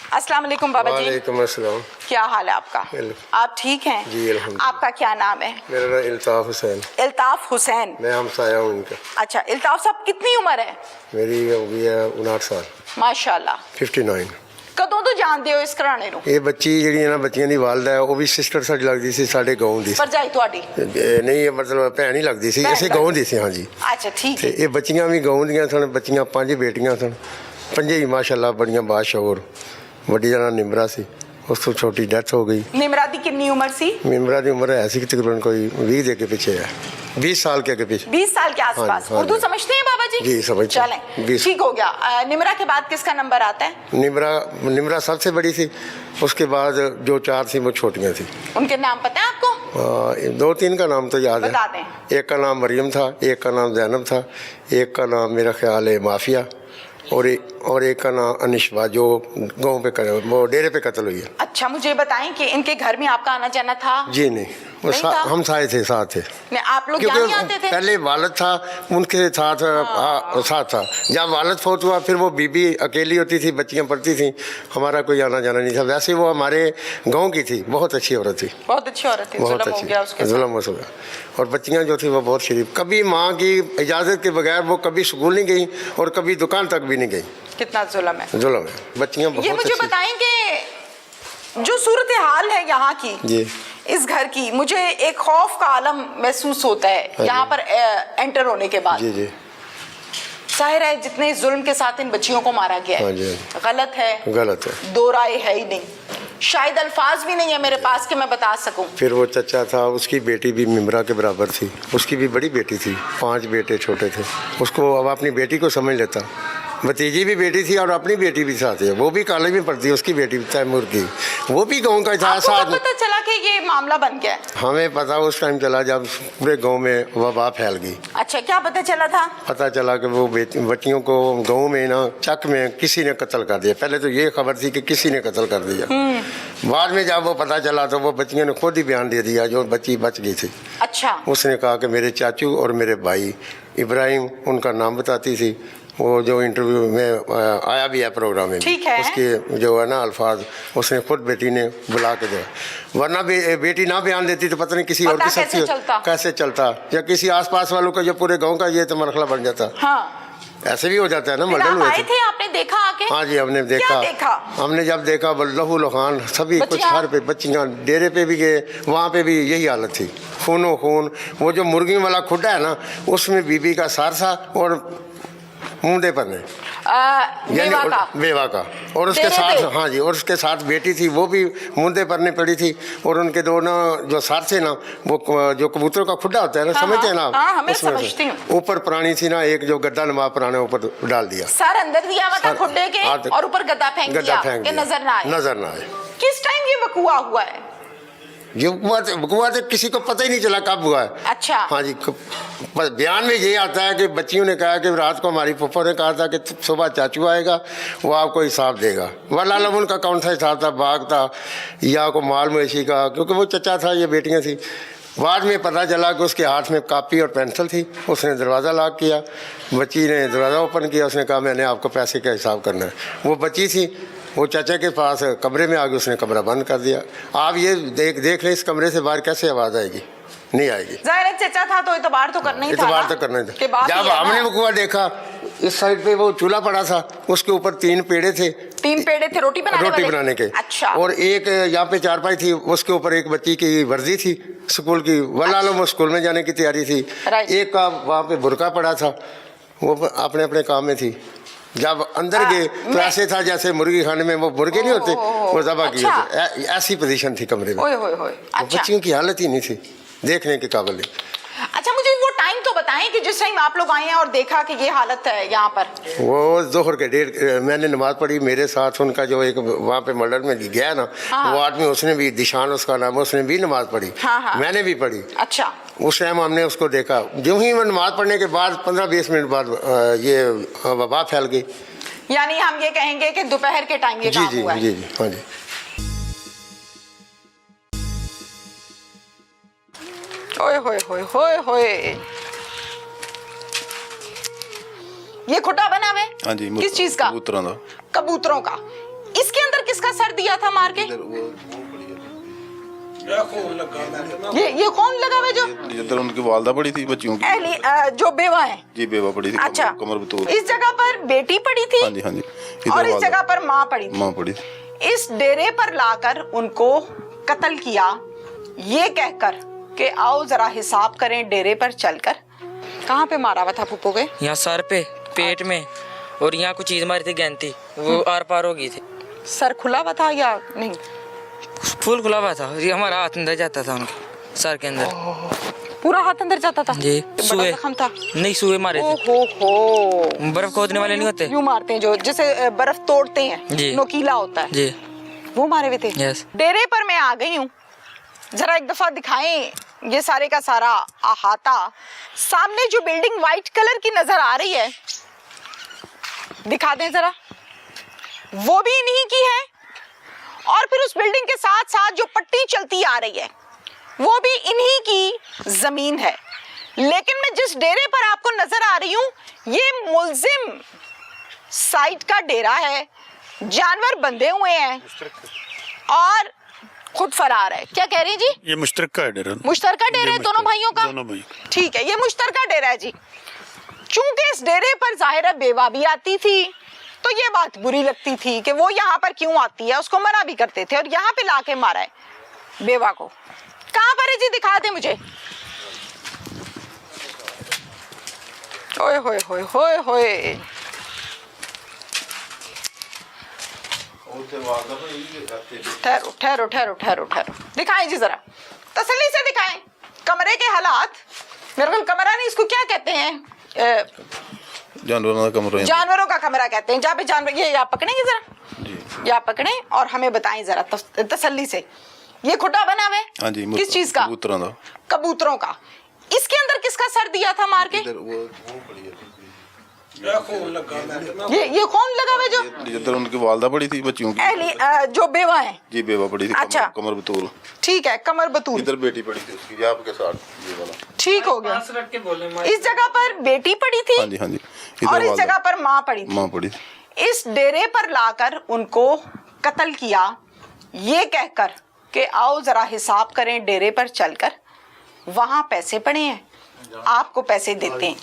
अस्सलाम वालेकुम बाबा जी। वालेकुम अस्सलाम। क्या हाल है आपका? आप ठीक हैं? जी अल्हम्दुलिल्लाह। आपका क्या नाम है? मेरा नाम इल्ताफ हुसैन। इल्ताफ हुसैन। मैं हमसाया हूँ उनका। अच्छा, इल्ताफ साहब कितनी उम्र है? मेरी हो गई है 59 साल। माशाल्लाह। 59। कदों तो जानते हो इस घराने ਨੂੰ? ਇਹ ਬੱਚੀ ਜਿਹੜੀ ਹੈ ਨਾ ਬੱਚੀਆਂ ਦੀ ਵਾਲਦਾ ਹੈ ਉਹ ਵੀ ਸਿਸਟਰ ਸਾਡੀ ਲੱਗਦੀ ਸੀ ਸਾਡੇ ਗਾਉਂ ਦੀ। ਭਰਜਾਈ ਤੁਹਾਡੀ? ਨਹੀਂ ਮਤਲਬ ਭੈਣ ਹੀ ਲੱਗਦੀ ਸੀ, ਇਸੇ ਗਾਉਂ ਦੀ ਸੀ। ਹਾਂਜੀ ਅੱਛਾ ਠੀਕ ਤੇ ਹੈ। ਇਹ ਬੱਚੀਆਂ ਵੀ ਗਾਉਂ ਦੀਆਂ ਸਨ। ਬੱਚੀਆਂ 5 ਬੇਟੀਆਂ ਸਨ, 5 ਹੀ ਮਾਸ਼ਾਅੱਲਾ ਬੜੀਆਂ ਬਾਸ਼ਊਰ। ਵੱਡੀ ਦਾ ਨਾਂ ਨਿਮਰਾ ਸੀ, ਉਸ ਤੋਂ ਛੋਟੀ ਡੈਥ ਹੋ गई। निमरा दी कितनी उम्र सी? निमरा की उम्र है सी तकरीबन कोई 20 के पीछे है, 20 साल के पीछे। 20 साल के आसपास। हाँ उर्दू जी। समझते हैं बाबा जी? जी समझते हैं। चलें ठीक हो गया। निमरा के बाद किसका नंबर आता है? निमरा सबसे बड़ी थी, उसके बाद जो 4 थी वो छोटियाँ थी। उनके नाम पता है आपको? 2-3 का नाम तो याद बता है। दें। एक का नाम मरियम था, एक का नाम जैनब था, एक का नाम मेरा ख्याल है माफिया, और एक का नाम अनिशवा जो गाँव पे वो डेरे पे कत्ल हुई है। अच्छा मुझे बताएं कि इनके घर में आपका आना जाना था? जी नहीं, वो नहीं था? हम साथ थे। नहीं, आप लोग यहाँ नहीं आते थे? पहले वालिद था उनके साथ साथ था। जब वालिद फौत हुआ फिर वो बीबी अकेली होती थी, बच्चियाँ पढ़ती थी, हमारा कोई आना जाना नहीं था। वैसे वो हमारे गांव की थी, बहुत अच्छी औरत थी। बहुत अच्छी औरत थी। बहुत जुल्म हो गया उसके अच्छी, जुल्म हो गया। और बच्चियाँ जो थी वो बहुत शरीफ, कभी माँ की इजाज़त के बगैर वो कभी स्कूल नहीं गई और कभी दुकान तक भी नहीं गई। कितना जुल्म है। जुल्म है। बच्चियाँ बहुत ये मुझे अच्छी। बताएं कि जो सूरत हाल है यहाँ की जी इस घर की, मुझे एक खौफ का आलम महसूस होता है यहाँ पर एंटर होने के बाद। जी जी जाहिर है जितने जुल्म के साथ इन बच्चियों को मारा गया हाँ है जी, गलत है, गलत है। दो राय है ही नहीं, शायद अल्फाज भी नहीं है मेरे पास कि मैं बता सकूं। फिर वो चचा था, उसकी बेटी भी मिमरा के बराबर थी, उसकी भी बड़ी बेटी थी, 5 बेटे छोटे थे। उसको अब अपनी बेटी को समझ लेता। भतीजी भी बेटी थी और अपनी बेटी भी साथ है, वो भी कॉलेज में पढ़ती है, उसकी बेटी तैमूर की, वो भी गाँव का था आपको साथ। कब पता चला कि ये मामला बन गया? हमें पता उस टाइम चला जब पूरे गांव में वबा फैल गई। अच्छा क्या पता चला था? पता चला कि वो बच्चियों को गांव में ना चक में किसी ने कत्ल कर दिया। पहले तो ये खबर थी कि किसी ने कत्ल कर दिया, बाद में जब वो पता चला तो वो बच्चियों ने खुद ही बयान दे दिया जो बच्ची बच गई थी। अच्छा उसने कहा कि मेरे चाचू और मेरे भाई इब्राहिम, उनका नाम बताती थी, वो जो इंटरव्यू में आया भी है प्रोग्राम में, ठीक है। उसके जो है ना अल्फाज उसने खुद बेटी ने बुला के दिया। वरना बेटी ना बयान देती तो पता नहीं किसी और की कैसे चलता, या किसी आसपास वालों का, जो पूरे गांव का ये तो मरखला बन जाता। हाँ ऐसे भी हो जाता है ना। फिर मर्डर आप हुए आए थे। थे, आपने देखा आके? हाँ जी हमने देखा। क्या देखा? हमने जब देखा लहू लुहान सभी कुछ, हर पे बच्चियाँ, डेरे पे भी गए, वहाँ पे भी यही हालत थी, खूनो खून। वो जो मुर्गी वाला खुड्डा है ना, उसमें बीबी का सारसा और मुंडे पर बेवा का, और उसके साथ हाँ जी, और उसके साथ बेटी थी, वो भी मुंडे परने पड़ी थी। और उनके दोनों जो सारसे ना, वो जो कबूतरों का खुड्डा होता है ना, समझते हैं ना आप, उसमें ऊपर प्राणी थी ना, एक जो गद्दा नुमा प्राणी ऊपर डाल दिया, सर अंदर दिया हुआ था खुड्डे के, और ऊपर गद्दा फेंक दिया कि नजर ना आए। किस टाइम ये वकूआ हुआ है? ये वकूआ तो किसी को पता ही नहीं चला कब हुआ है। अच्छा हाँ जी, बयान में ये आता है कि बच्चियों ने कहा कि रात को हमारी फुफ्फो ने कहा था कि सुबह चाचू आएगा, वो आपको हिसाब देगा। वल्लाह उनका कौन सा हिसाब था, बाग था या को माल मवेशी का, क्योंकि वो चचा था, ये बेटियाँ थी। बाद में पता चला कि उसके हाथ में कापी और पेंसिल थी। उसने दरवाज़ा लॉक किया, बच्ची ने दरवाज़ा ओपन किया, उसने कहा मैंने आपको पैसे का हिसाब करना है। वो बच्ची थी, वो चाचा के पास कमरे में आ गई, उसने कमरा बंद कर दिया। आप ये देख लें इस कमरे से बाहर कैसे आवाज़ आएगी, नहीं आएगी। जाहिर चचा था तो इतबार तो करना ही था। इतबार तो करना ही था। जब हमने वकूआ देखा, इस साइड पे वो चूल्हा पड़ा था, उसके ऊपर 3 पेड़े थे। 3 पेड़े थे रोटी बनाने के? अच्छा। और एक यहाँ पे चारपाई थी, उसके ऊपर एक बच्ची की वर्दी थी स्कूल की, वल्लाह वो स्कूल में जाने की तैयारी थी। एक का वहाँ पे बुरका पड़ा था, वो अपने अपने काम में थी। जब अंदर गए तो ऐसे था जैसे मुर्गी खाने में वो मुर्गे नहीं होते, वो ज़बह किए थे, ऐसी पोजीशन थी कमरे में। बच्चियों की हालत ही नहीं थी देखने के काबिल। अच्छा मुझे वो टाइम तो बताएं कि जिस टाइम आप लोग आए हैं और देखा कि ये हालत है यहाँ पर। वो जोहर के 1:30 मैंने नमाज पढ़ी, मेरे साथ उनका जो एक वहाँ पे मर्डर में गया ना, वो आदमी, उसने भी, दिशान उसका नाम, उसने भी नमाज पढ़ी। मैंने भी पढ़ी। अच्छा। उस टाइम हमने उसको देखा, जो ही नमाज पढ़ने के बाद 15-20 मिनट बाद ये वबा फैल गई। यानी हम ये कहेंगे कि दोपहर के टाइम ये काम हुआ है। जी हाँ जी। ओए होए होए होए होए, ये खुटा बना हुआ है? हाँ जी। किस चीज का? कबूतरों का। कबूतरों का। इसके अंदर किसका किसका सर दिया था मार के? ये कौन लगा हुआ जो? इधर उनकी वालदा पड़ी थी बच्चियों की, जो बेवा है। जी बेवा पड़ी थी। अच्छा, कमर बतूर। इस जगह पर बेटी पड़ी थी। हाँ जी हाँ जी। और इस जगह पर माँ पड़ी थी। माँ पड़ी थी। इस डेरे पर लाकर उनको कत्ल किया, ये कहकर कि आओ जरा हिसाब करें डेरे पर चलकर। कहाँ पे मारा हुआ था फूफो के? यहाँ सर पे, पेट में, और यहाँ कुछ चीज मारी थी गैंती, वो आर पार हो गई थी। सर खुला हुआ था या नहीं? फुल खुला हुआ था, ये हमारा हाथ अंदर जाता था उनके सर के अंदर। पूरा हाथ अंदर जाता था जी। सुए जख्म था? नहीं, सुए मारे थे। ओहो, बर्फ खोदने वाले नहीं होते, यूं मारते हैं जो, जैसे बर्फ तोड़ते हैं जी, नोकीला होता है जी, वो मारे हुए थे। यस। डेरे पर मैं आ गई हूँ, जरा एक दफा दिखाएं ये सारे का सारा अहाता। सामने जो बिल्डिंग व्हाइट कलर की नजर आ रही है, दिखा दें जरा, वो भी इन्हीं की है। और फिर उस बिल्डिंग के साथ साथ जो पट्टी चलती आ रही है वो भी इन्हीं की जमीन है। लेकिन मैं जिस डेरे पर आपको नजर आ रही हूँ, ये मुल्जिम साइड का डेरा है, जानवर बंधे हुए हैं और खुद फरार है। क्या कह रही हैं जी? ये मुश्तरका है डेरा। मुश्तरका डेरा है दोनों भाइयों का? दोनों भाई। ठीक है, ये मुश्तरका डेरा है जी। चूंकि इस डेरे पर जाहिर बेवा भी आती थी, तो ये बात बुरी लगती थी कि वो यहाँ पर क्यों आती है, उसको मना भी करते थे और यहाँ पे लाके मारा है बेवा को। कहाँ पर है जी? दिखा दे मुझे। ओए होए होए होए होए, ठहरो ठहरो ठहरो ठहरो ठहरो, दिखाएं जी जरा, तसल्ली से दिखाएं कमरे के हालात। मेरे को कमरा नहीं, इसको क्या कहते हैं? जानवरों का कमरा। जानवरों का कमरा कहते हैं, जहाँ पे जानवर। ये आप पकड़ेंगे जरा, ये आप पकड़ें और हमें बताएं जरा तसल्ली से। ये खुटा बना हुआ है? हाँ जी। किस चीज का? कबूतरों का। कबूतरों का। इसके अंदर किसका सर दिया था मार के? ये कौन लगा हुआ जो? इधर उनकी वालदा पड़ी थी बच्चियों की, जो बेवा है। जी बेवा पड़ी थी। अच्छा। कमर बतूर। ठीक है, कमर बतूर। इधर बेटी पड़ी थी उसकी, आपके साथ ये वाला। ठीक हो गया। इस जगह पर बेटी पड़ी थी। हाँ जी हाँ जी। और इस जगह पर माँ पड़ी थी। माँ पड़ी थी। इस डेरे पर लाकर उनको कत्ल किया, ये कहकर कि आओ जरा हिसाब करें डेरे पर चलकर। वहां पैसे पड़े हैं, आपको पैसे देते हैं,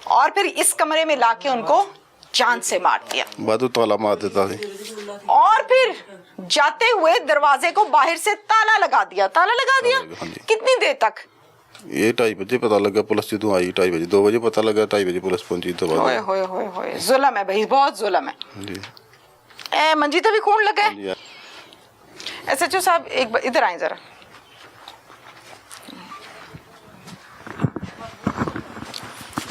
और फिर इस कमरे में लाके उनको जान से मार दिया। बादू ताला मार देता थी। और फिर जाते हुए दरवाजे को बाहर से ताला लगा दिया। ताला लगा दिया? हाँ जी। कितनी देर तक? ये 2:30 बजे पता लगा, पुलिस जो आई 2:30 बजे, 2 बजे पता लगा, 2:30 बजे पुलिस पहुंची। तो होए होए होए होए, जुल्म है भाई, बहुत जुल्म है जी। मंजीत भी खून लगा है। हाँ SHO साहब एक बार इधर आए जरा।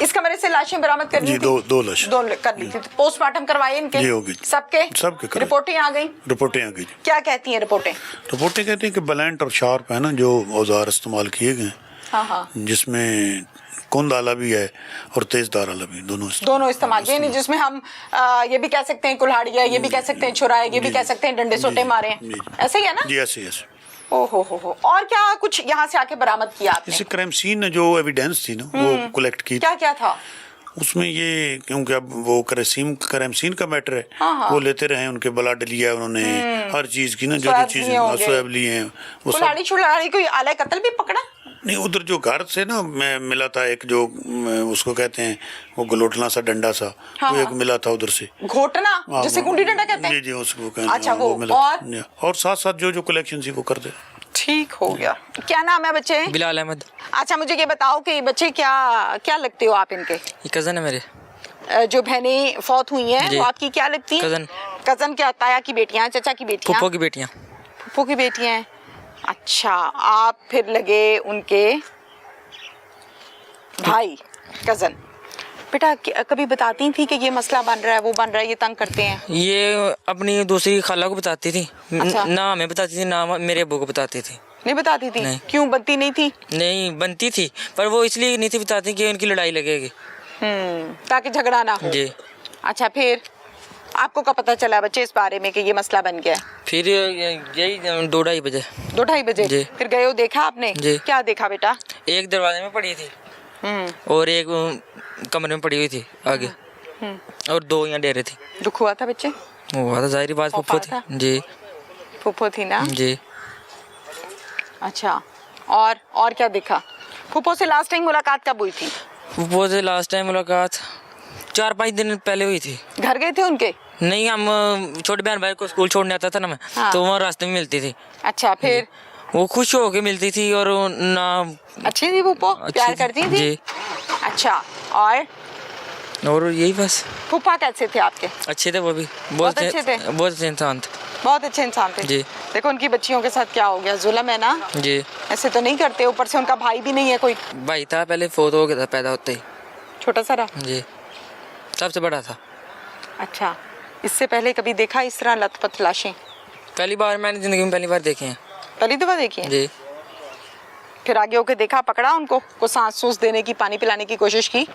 इस कमरे से लाशें बरामद कर ली जी, थी? दो लाश कर ली थी। पोस्टमार्टम करवाए इनके? जी, होगी। सबके रिपोर्टें आ गई? रिपोर्टें आ गई। क्या कहती हैं रिपोर्टें? रिपोर्टें कहती हैं कि ब्लैंट और शार्प है ना जो औजार इस्तेमाल किए गए, हाँ, जिसमें कुंद आला भी है और तेजदार आला भी, दोनों इस्तेमाल किए। नहीं, जिसमें हम ये भी कह सकते हैं कुल्हाड़ी है, ये भी कह सकते हैं छुरा है, ये भी कह सकते हैं डंडे सोटे मारे हैं, ऐसे ही है ना? जी ऐसे। ओहो हो। और क्या कुछ यहाँ से आके बरामद किया आपने? जैसे क्राइम सीन ने जो एविडेंस थी ना वो कलेक्ट की। क्या क्या था उसमें? ये क्योंकि अब वो क्राइम सीन का मैटर है, वो लेते रहे, उनके ब्लड लिया उन्होंने, हर चीज की ना, जो चीज स्वैब लिए हैं वो सब। कुल्हाड़ी छुड़ाड़ी कोई आला कत्ल भी पकड़ा? नहीं, उधर जो घर से ना मैं मिला था एक, जो उसको कहते हैं वो गलोटना सा डंडा सा, वो एक मिला था उधर से। घोटना जिसे कुंडी डंडा कहते हैं? जी उसको कहते हैं। अच्छा, वो मिला। और साथ साथ जो कलेक्शन थी वो कर दे। ठीक हो गया। क्या नाम है बच्चे? बिलाल अहमद। अच्छा, मुझे ये बताओ कि बच्चे क्या लगते हो आप इनके? ये कजन है मेरे। जो बहनें फौत हुई हैं वो आपकी क्या लगती हैं? कजन क्या? ताया की बेटियां, चाचा की बेटियां? फूफो की बेटियां। फूफो की बेटियां हैं। अच्छा, आप फिर लगे उनके भाई, कजन। बेटा कभी बताती थी कि ये मसला बन रहा है, वो बन रहा है, ये तंग करते हैं? ये अपनी दूसरी खाला को बताती थी। अच्छा। ना हमें बताती थी, ना मेरे अब्बू को बताती थी। नहीं बताती थी? नहीं। क्यों बनती नहीं थी? नहीं बनती थी, पर वो इसलिए नहीं थी बताती कि उनकी लड़ाई लगेगी, ताकि झगड़ा ना हो। जी। अच्छा, फिर आपको कब पता चला बच्चे इस बारे में कि ये मसला बन गया? फिर यही 2-2:30 बजे। 2-2:30 बजे? जी। फिर गए हो, देखा आपने? जी। क्या देखा बेटा? एक दरवाजे में पड़ी थी और एक कमरे में पड़ी हुई थी आगे, और 2 यहाँ डेरे थी। दुख हुआ था बच्चे? हुआ था, जाहिर बात फूफा फूफो था? थी जी। फूफो थी ना? जी। अच्छा, और क्या दिखा? फूफो से लास्ट टाइम मुलाकात कब हुई थी? फूफो से लास्ट टाइम मुलाकात 4-5 दिन पहले हुई थी। घर गए थे उनके? नहीं, हम छोटे बहन भाई को स्कूल छोड़ने आता था ना मैं, हाँ। तो वहाँ रास्ते में मिलती थी। अच्छा, फिर वो खुश होके मिलती थी और ना अच्छी थी फूफो? प्यार अच्छी करती थी? जी। अच्छा, और यही बस। फूफा कैसे थे आपके? अच्छे थे वो भी, बहुत अच्छे थे? बहुत अच्छे इंसान थे बहुत अच्छे इंसान थे। जी। देखो उनकी बच्चियों के साथ क्या हो गया, जुल्म है ना? जी। ऐसे तो नहीं करते, ऊपर से उनका भाई भी नहीं है कोई, भाई था पहले, फोत हो गया था पैदा होते ही छोटा सा रहा। जी, सबसे बड़ा था। अच्छा, इससे पहले कभी देखा इस तरह लथपथ लाशें? पहली बार मैंने जिंदगी में पहली बार देखे हैं पहली दफा देखी है? जी। फिर आगे होके देखा, पकड़ा उनको को सांस सूस देने की, पानी पिलाने की कोशिश की?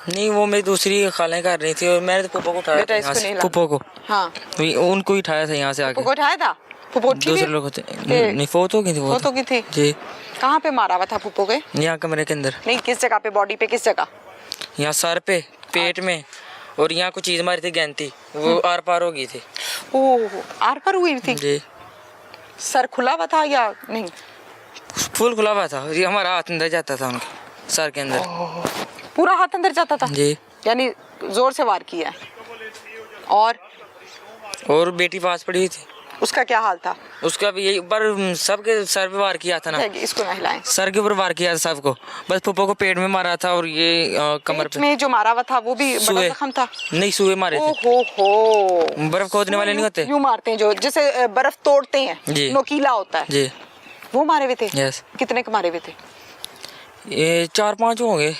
नहीं, वो मेरी दूसरी खालें कर रही थी और मैंने तो पुप्पो को उठाया बेटा, था इसको यहाँ से, नहीं ला। पुप्पो को, हाँ, उनको ही उठाया था यहाँ से आके। फूफो को उठाया था? फूफो ठीक दूसरे है? लोग होते ए, नहीं, फोत हो गई थी वो फोत हो गई थी? जी। कहाँ पे मारा हुआ था फूफो के? यहाँ कमरे के अंदर, नहीं, किस जगह पे, बॉडी पे किस जगह? यहाँ सर पे, पेट में, और यहाँ कुछ चीज मारी थी गैंती, वो आर पार हो गई थी ओह, आर पर हुई थी? जी। सर खुला हुआ था या नहीं? फुल खुला हुआ था, ये हमारा हाथ अंदर जाता था उनके सर के अंदर पूरा हाथ अंदर जाता था? जी। यानी जोर से वार किया है। और बेटी पास पड़ी हुई थी, उसका क्या हाल था? उसका भी यही, पर सबके सर पे वार किया था ना, इसको ना हिलाएं। सर के ऊपर वार किया था सबको, बस पुप्पो को पेट में मारा था और ये कमर पेट पे। में जो मारा हुआ था वो भी बड़ा सुए। जख्म था? नहीं, सुए मारे थे, ओहो, बर्फ खोदने वाले नहीं होते यूं मारते हैं जो, जैसे बर्फ तोड़ते हैं, जी। नोकीला होता है, जी। वो मारे हुए थे? यस। कितने के मारे हुए थे? ये 4-5 होंगे।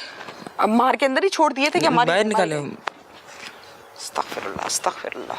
अब मार के अंदर ही छोड़ दिए थे क्या? बाहर निकाले। अस्तगफिरुल्लाह, अस्तगफिरुल्लाह।